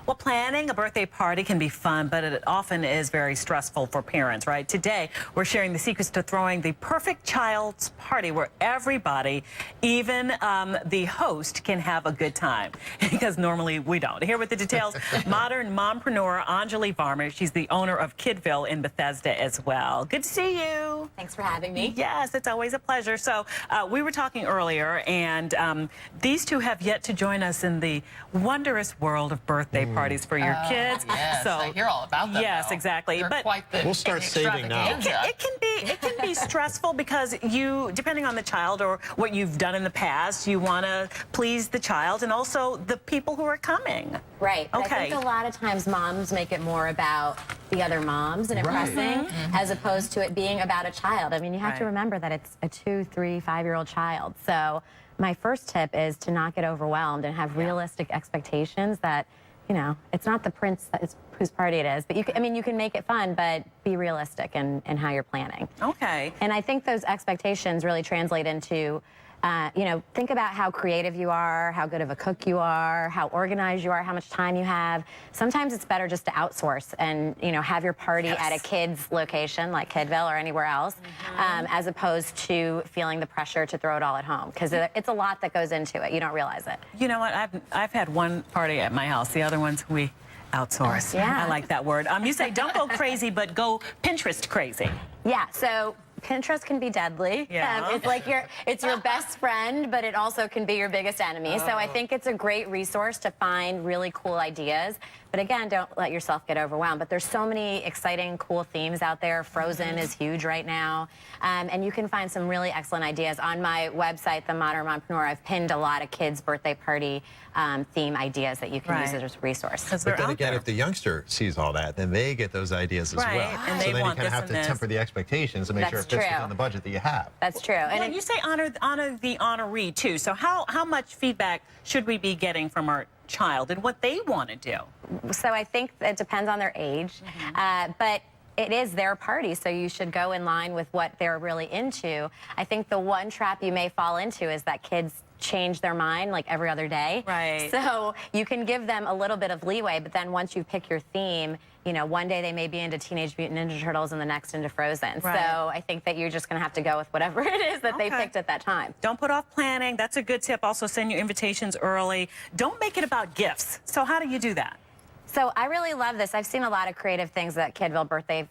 Well, planning a birthday party can be fun, but it often is very stressful for parents, right? Today, we're sharing the secrets to throwing the perfect child's party where everybody, even the host, can have a good time, because normally we don't. Here with the details, Modern Mompreneur Anjali Varmer. She's the owner of Kidville in Bethesda as well. Good to see you. Thanks for having me. Yes, it's always a pleasure. So we were talking earlier, and these two have yet to join us in the wondrous world of birthday parties for your kids. Yes, so I hear all about them. yes, now. exactly. They're but quite the we'll start saving now. it can be stressful because you, depending on the child or what you've done in the past, you want to please the child and also the people who are coming. Right. But Okay. I think a lot of times moms make it more about the other moms and impressing, as opposed to it being about a child. I mean, you have to remember that it's a 2, 3, 5-year-old child. So my first tip is to not get overwhelmed and have realistic expectations that, you know, it's not the prince whose party it is, but you can, I mean, you can make it fun, but be realistic in how you're planning. Okay. And I think those expectations really translate into, you know, think about how creative you are, how good of a cook you are, how organized you are, how much time you have. Sometimes it's better just to outsource and, you know, have your party at a kid's location like Kidville or anywhere else, as opposed to feeling the pressure to throw it all at home, because it's a lot that goes into it. You don't realize it. You know what? I've had one party at my house. The other ones we outsource. Yeah. I like that word. You say don't go crazy, but go Pinterest crazy. Yeah. So Pinterest can be deadly. Yeah. It's like it's your best friend, but it also can be your biggest enemy. So I think it's a great resource to find really cool ideas. But again, don't let yourself get overwhelmed. But there's so many exciting, cool themes out there. Frozen is huge right now. And you can find some really excellent ideas. On my website, The Modern Mompreneur, I've pinned a lot of kids' birthday party theme ideas that you can use as a resource. But then again, if the youngster sees all that, then they get those ideas as well. And so they then want you kind of have this to temper the expectations and make sure it fits within the budget that you have. That's true. Well, And you say honor the honoree too. So how much feedback should we be getting from our child and what they want to do? So I think it depends on their age, but it is their party, so you should go in line with what they're really into. I think the one trap you may fall into is that kids change their mind like every other day. Right. So you can give them a little bit of leeway, but then once you pick your theme, you know, one day they may be into Teenage Mutant Ninja Turtles and the next into Frozen. Right. So I think that you're just going to have to go with whatever it is that they picked at that time. Don't put off planning. That's a good tip. Also, send your invitations early. Don't make it about gifts. So how do you do that? So I really love this. I've seen a lot of creative things that Kidville birthday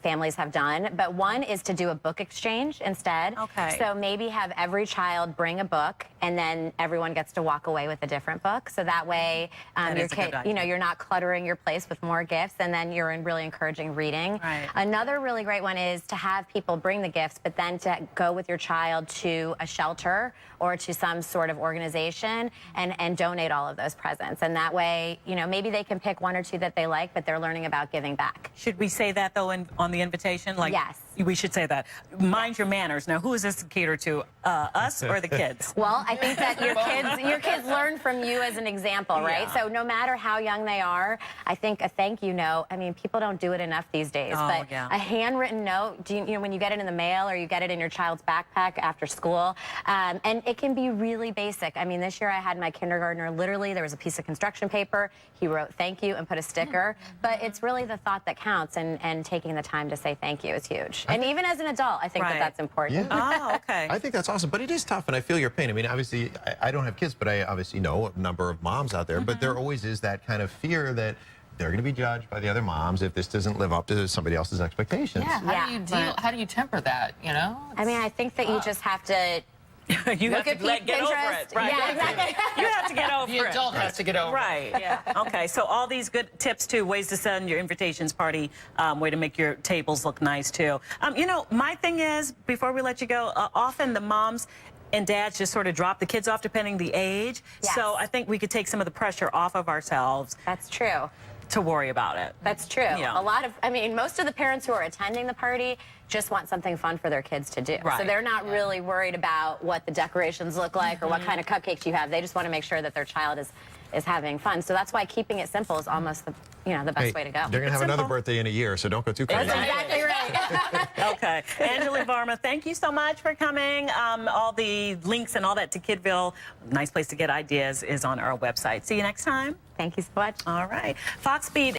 families have done, but one is to do a book exchange instead. Okay. So maybe have every child bring a book, and then everyone gets to walk away with a different book. So that way, your kid, you know, you're not cluttering your place with more gifts, and then you're really encouraging reading. Right. Another really great one is to have people bring the gifts, but then to go with your child to a shelter or to some sort of organization and donate all of those presents. And that way, you know, maybe they can pick 1 or 2 that they like, but they're learning about giving back. Should we say that though on the invitation? Like, yes. We should say that. Mind your manners. Now, who is this catered to? Us or the kids? Well, I think that your kids learn from you as an example, right? Yeah. So no matter how young they are, I think a thank you note, I mean, people don't do it enough these days, but a handwritten note, you know, when you get it in the mail or you get it in your child's backpack after school, and it can be really basic. I mean, this year I had my kindergartner, literally, there was a piece of construction paper, he wrote thank you and put a sticker, but it's really the thought that counts, and taking the time to say thank you is huge. And even as an adult, I think that that's important. Yeah. Oh, okay. I think that's awesome, but it is tough, and I feel your pain. I mean, obviously, I don't have kids, but I obviously know a number of moms out there, but there always is that kind of fear that they're going to be judged by the other moms if this doesn't live up to somebody else's expectations. Yeah, how do you temper that, you know? I mean, I think that you just have to you have to get over it, right? Yeah, exactly. You have to get over it. The adult has to get over it. Right, yeah. Okay, so all these good tips, too, ways to send your invitations party, way to make your tables look nice, too. You know, my thing is, before we let you go, often the moms and dads just sort of drop the kids off depending the age. Yes. So I think we could take some of the pressure off of ourselves That's true. to worry about it. That's true. Yeah. I mean, most of the parents who are attending the party just want something fun for their kids to do. Right. So they're not really worried about what the decorations look like or what kind of cupcakes you have. They just want to make sure that their child is is having fun. So that's why keeping it simple is almost the, the best way to go. They're going to have another birthday in a year, so don't go too crazy. That's exactly right. Okay. Anjali Varma, thank you so much for coming. All the links and all that to Kidville, nice place to get ideas, is on our website. See you next time. Thank you so much. All right. Fox Speed.